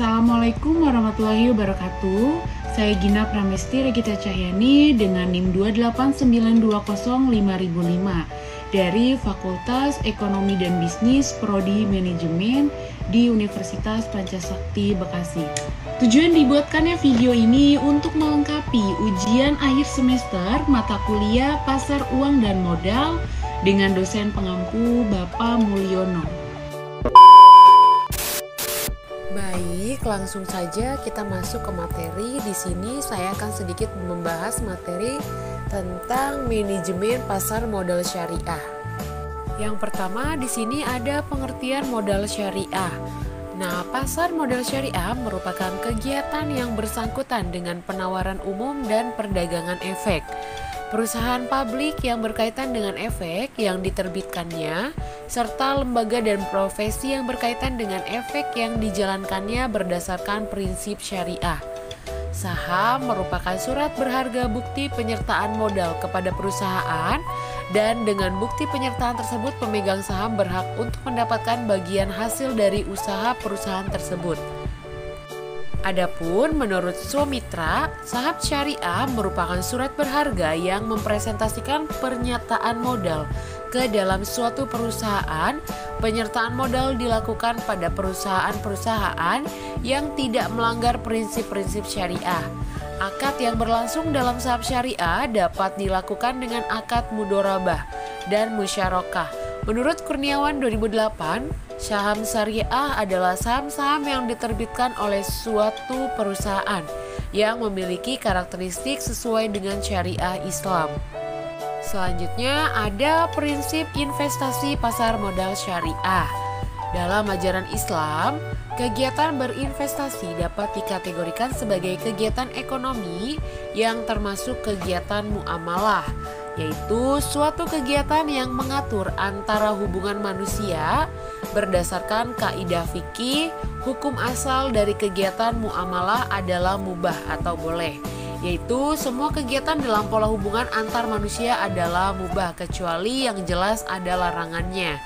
Assalamualaikum warahmatullahi wabarakatuh. Saya Gina Pramesti Regita Cahyani dengan NIM 289205005 dari Fakultas Ekonomi dan Bisnis Prodi Manajemen di Universitas Pancasakti Bekasi. Tujuan dibuatkannya video ini untuk melengkapi ujian akhir semester mata kuliah Pasar Uang dan Modal dengan dosen pengampu Bapak Mulyono. Baik, langsung saja kita masuk ke materi. Di sini saya akan sedikit membahas materi tentang manajemen pasar modal syariah. Yang pertama di sini ada pengertian modal syariah. Nah, pasar modal syariah merupakan kegiatan yang bersangkutan dengan penawaran umum dan perdagangan efek. Perusahaan publik yang berkaitan dengan efek yang diterbitkannya, serta lembaga dan profesi yang berkaitan dengan efek yang dijalankannya berdasarkan prinsip syariah. Saham merupakan surat berharga bukti penyertaan modal kepada perusahaan, dan dengan bukti penyertaan tersebut pemegang saham berhak untuk mendapatkan bagian hasil dari usaha perusahaan tersebut. Adapun menurut Swamitra, saham syariah merupakan surat berharga yang mempresentasikan pernyataan modal ke dalam suatu perusahaan. Penyertaan modal dilakukan pada perusahaan-perusahaan yang tidak melanggar prinsip-prinsip syariah. Akad yang berlangsung dalam saham syariah dapat dilakukan dengan akad mudorabah dan musyarakah. Menurut Kurniawan 2008, saham syariah adalah saham-saham yang diterbitkan oleh suatu perusahaan yang memiliki karakteristik sesuai dengan syariah Islam. Selanjutnya ada prinsip investasi pasar modal syariah. Dalam ajaran Islam, kegiatan berinvestasi dapat dikategorikan sebagai kegiatan ekonomi yang termasuk kegiatan muamalah, yaitu suatu kegiatan yang mengatur antara hubungan manusia berdasarkan kaidah fikih. Hukum asal dari kegiatan muamalah adalah mubah atau boleh, yaitu semua kegiatan dalam pola hubungan antar manusia adalah mubah kecuali yang jelas ada larangannya.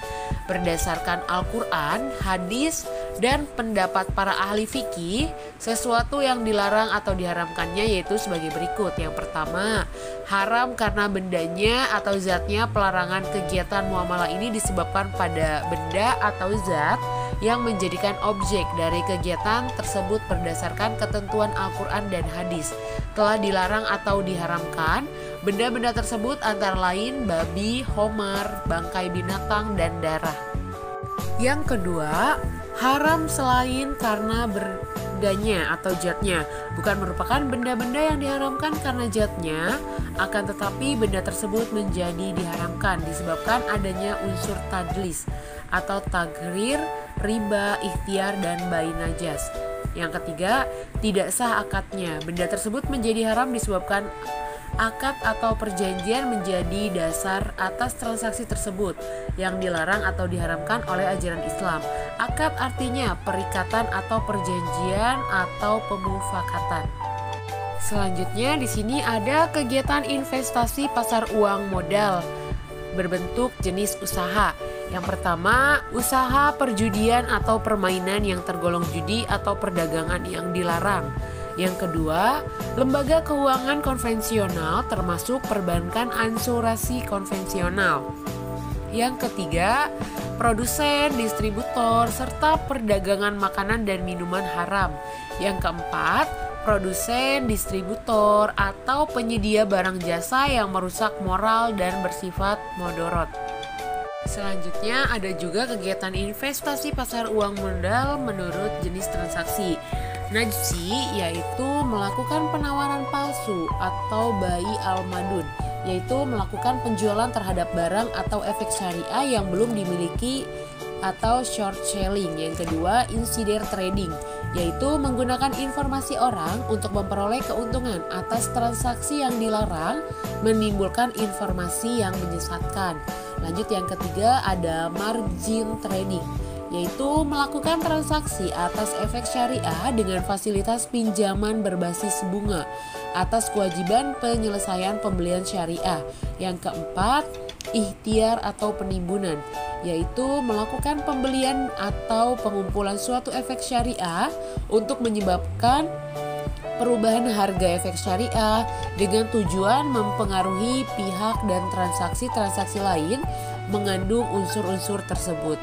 Berdasarkan Al-Quran, hadis, dan pendapat para ahli fikih, sesuatu yang dilarang atau diharamkannya yaitu sebagai berikut. Yang pertama, haram karena bendanya atau zatnya. Pelarangan kegiatan muamalah ini disebabkan pada benda atau zat yang menjadikan objek dari kegiatan tersebut berdasarkan ketentuan Al-Quran dan hadis. Telah dilarang atau diharamkan benda-benda tersebut antara lain babi, homar, bangkai binatang, dan darah. Yang kedua, haram selain karena bendanya atau zatnya, bukan merupakan benda-benda yang diharamkan karena zatnya, akan tetapi benda tersebut menjadi diharamkan disebabkan adanya unsur tadlis atau tagrir, riba, ikhtiar, dan bayi najas. Yang ketiga, tidak sah akadnya. Benda tersebut menjadi haram disebabkan akad atau perjanjian menjadi dasar atas transaksi tersebut yang dilarang atau diharamkan oleh ajaran Islam. Akad artinya perikatan atau perjanjian atau pemufakatan. Selanjutnya di sini ada kegiatan investasi pasar uang modal berbentuk jenis usaha. Yang pertama, usaha perjudian atau permainan yang tergolong judi atau perdagangan yang dilarang. Yang kedua, lembaga keuangan konvensional termasuk perbankan asuransi konvensional. Yang ketiga, produsen, distributor, serta perdagangan makanan dan minuman haram. Yang keempat, produsen, distributor, atau penyedia barang jasa yang merusak moral dan bersifat modorot. Selanjutnya ada juga kegiatan investasi pasar uang modal menurut jenis transaksi. Najsi yaitu melakukan penawaran palsu atau bai al-madun, yaitu melakukan penjualan terhadap barang atau efek syariah yang belum dimiliki atau short selling. Yang kedua, insider trading, yaitu menggunakan informasi orang untuk memperoleh keuntungan atas transaksi yang dilarang, menimbulkan informasi yang menyesatkan. Lanjut yang ketiga ada margin trading, yaitu melakukan transaksi atas efek syariah dengan fasilitas pinjaman berbasis bunga atas kewajiban penyelesaian pembelian syariah. Yang keempat, ikhtiar atau penimbunan, yaitu melakukan pembelian atau pengumpulan suatu efek syariah untuk menyebabkan perubahan harga efek syariah dengan tujuan mempengaruhi pihak dan transaksi-transaksi lain mengandung unsur-unsur tersebut.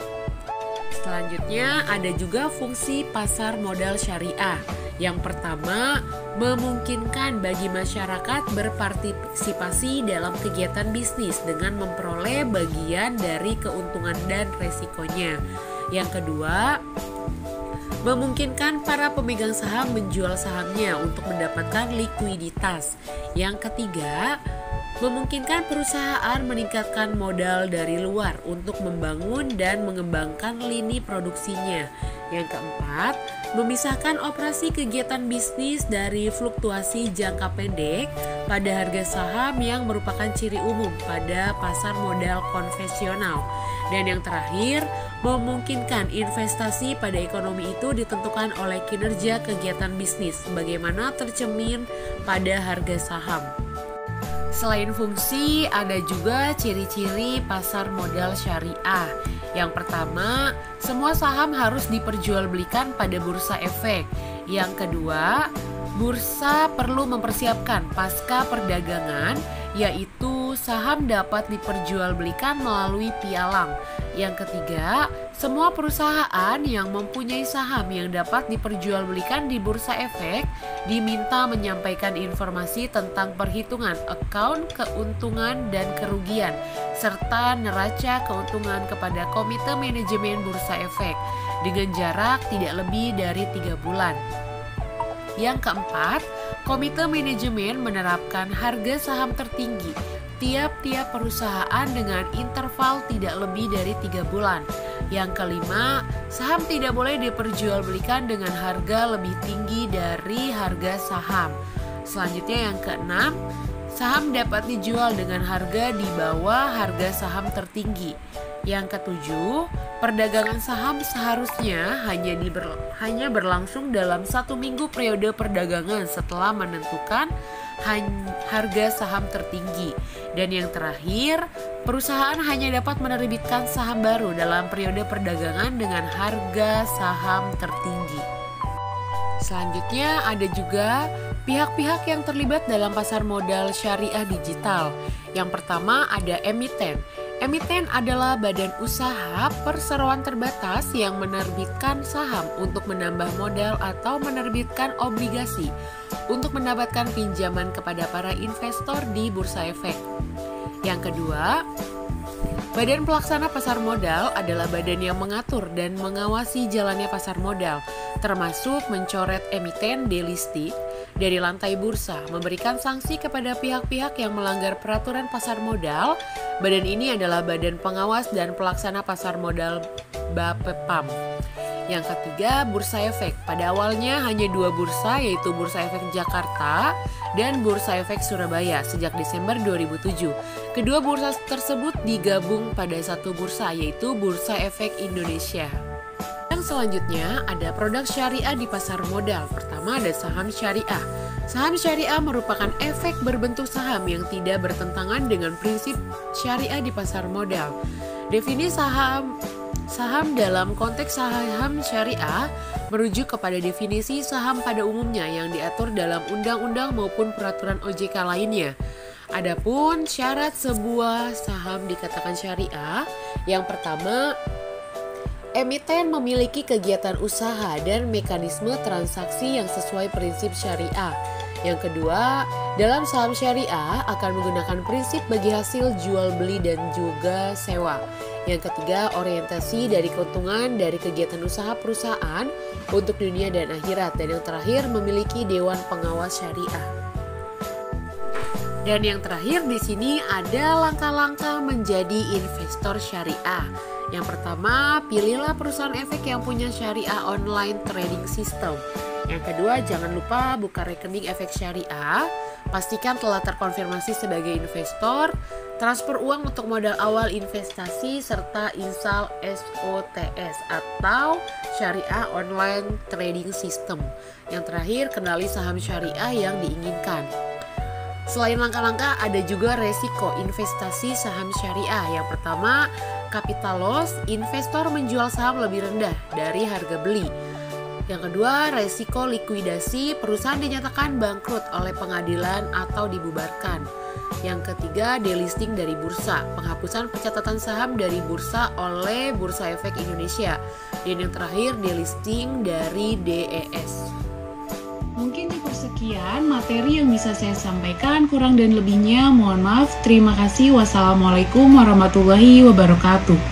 Selanjutnya ada juga fungsi pasar modal syariah. Yang pertama, memungkinkan bagi masyarakat berpartisipasi dalam kegiatan bisnis dengan memperoleh bagian dari keuntungan dan resikonya. Yang kedua, memungkinkan para pemegang saham menjual sahamnya untuk mendapatkan likuiditas. Yang ketiga, memungkinkan perusahaan meningkatkan modal dari luar untuk membangun dan mengembangkan lini produksinya. Yang keempat, memisahkan operasi kegiatan bisnis dari fluktuasi jangka pendek pada harga saham yang merupakan ciri umum pada pasar modal konvensional. Dan yang terakhir, memungkinkan investasi pada ekonomi itu ditentukan oleh kinerja kegiatan bisnis sebagaimana tercermin pada harga saham. Selain fungsi, ada juga ciri-ciri pasar modal syariah. Yang pertama, semua saham harus diperjualbelikan pada bursa efek. Yang kedua, bursa perlu mempersiapkan pasca perdagangan, yaitu saham dapat diperjualbelikan melalui pialang. Yang ketiga, semua perusahaan yang mempunyai saham yang dapat diperjualbelikan di bursa efek diminta menyampaikan informasi tentang perhitungan akun keuntungan dan kerugian serta neraca keuntungan kepada Komite Manajemen Bursa Efek dengan jarak tidak lebih dari 3 bulan. Yang keempat, Komite Manajemen menerapkan harga saham tertinggi tiap-tiap perusahaan dengan interval tidak lebih dari 3 bulan. Yang kelima, saham tidak boleh diperjualbelikan dengan harga lebih tinggi dari harga saham. Selanjutnya yang keenam, saham dapat dijual dengan harga di bawah harga saham tertinggi. Yang ketujuh, perdagangan saham seharusnya hanya berlangsung dalam 1 minggu periode perdagangan setelah menentukan harga saham tertinggi. Dan yang terakhir, perusahaan hanya dapat menerbitkan saham baru dalam periode perdagangan dengan harga saham tertinggi. Selanjutnya ada juga pihak-pihak yang terlibat dalam pasar modal syariah digital. Yang pertama ada emiten. Emiten adalah badan usaha perseroan terbatas yang menerbitkan saham untuk menambah modal atau menerbitkan obligasi untuk mendapatkan pinjaman kepada para investor di bursa efek. Yang kedua, badan pelaksana pasar modal adalah badan yang mengatur dan mengawasi jalannya pasar modal, termasuk mencoret emiten delisting dari lantai bursa, memberikan sanksi kepada pihak-pihak yang melanggar peraturan pasar modal. Badan ini adalah Badan Pengawas dan Pelaksana Pasar Modal BAPEPAM. Yang ketiga, Bursa Efek. Pada awalnya hanya 2 bursa, yaitu Bursa Efek Jakarta dan Bursa Efek Surabaya sejak Desember 2007. Kedua bursa tersebut digabung pada satu bursa, yaitu Bursa Efek Indonesia. Yang selanjutnya ada produk syariah di pasar modal. Pertama ada saham syariah. Saham syariah merupakan efek berbentuk saham yang tidak bertentangan dengan prinsip syariah di pasar modal. Definisi saham dalam konteks saham syariah merujuk kepada definisi saham pada umumnya yang diatur dalam undang-undang maupun peraturan OJK lainnya. Adapun syarat sebuah saham dikatakan syariah, yang pertama, emiten memiliki kegiatan usaha dan mekanisme transaksi yang sesuai prinsip syariah. Yang kedua, dalam saham syariah akan menggunakan prinsip bagi hasil jual beli dan juga sewa. Yang ketiga, orientasi dari keuntungan dari kegiatan usaha perusahaan untuk dunia dan akhirat. Dan yang terakhir, memiliki dewan pengawas syariah. Dan yang terakhir di sini ada langkah-langkah menjadi investor syariah. Yang pertama, pilihlah perusahaan efek yang punya syariah online trading system. Yang kedua, jangan lupa buka rekening efek syariah. Pastikan telah terkonfirmasi sebagai investor, transfer uang untuk modal awal investasi, serta install SOTS atau Syariah Online Trading System. Yang terakhir, kenali saham syariah yang diinginkan. Selain langkah-langkah, ada juga resiko investasi saham syariah. Yang pertama, capital loss, investor menjual saham lebih rendah dari harga beli. Yang kedua, resiko likuidasi, perusahaan dinyatakan bangkrut oleh pengadilan atau dibubarkan. Yang ketiga, delisting dari bursa, penghapusan pencatatan saham dari bursa oleh Bursa Efek Indonesia. Dan yang terakhir, delisting dari DES. Mungkin cukup sekian materi yang bisa saya sampaikan, kurang dan lebihnya mohon maaf. Terima kasih. Wassalamualaikum warahmatullahi wabarakatuh.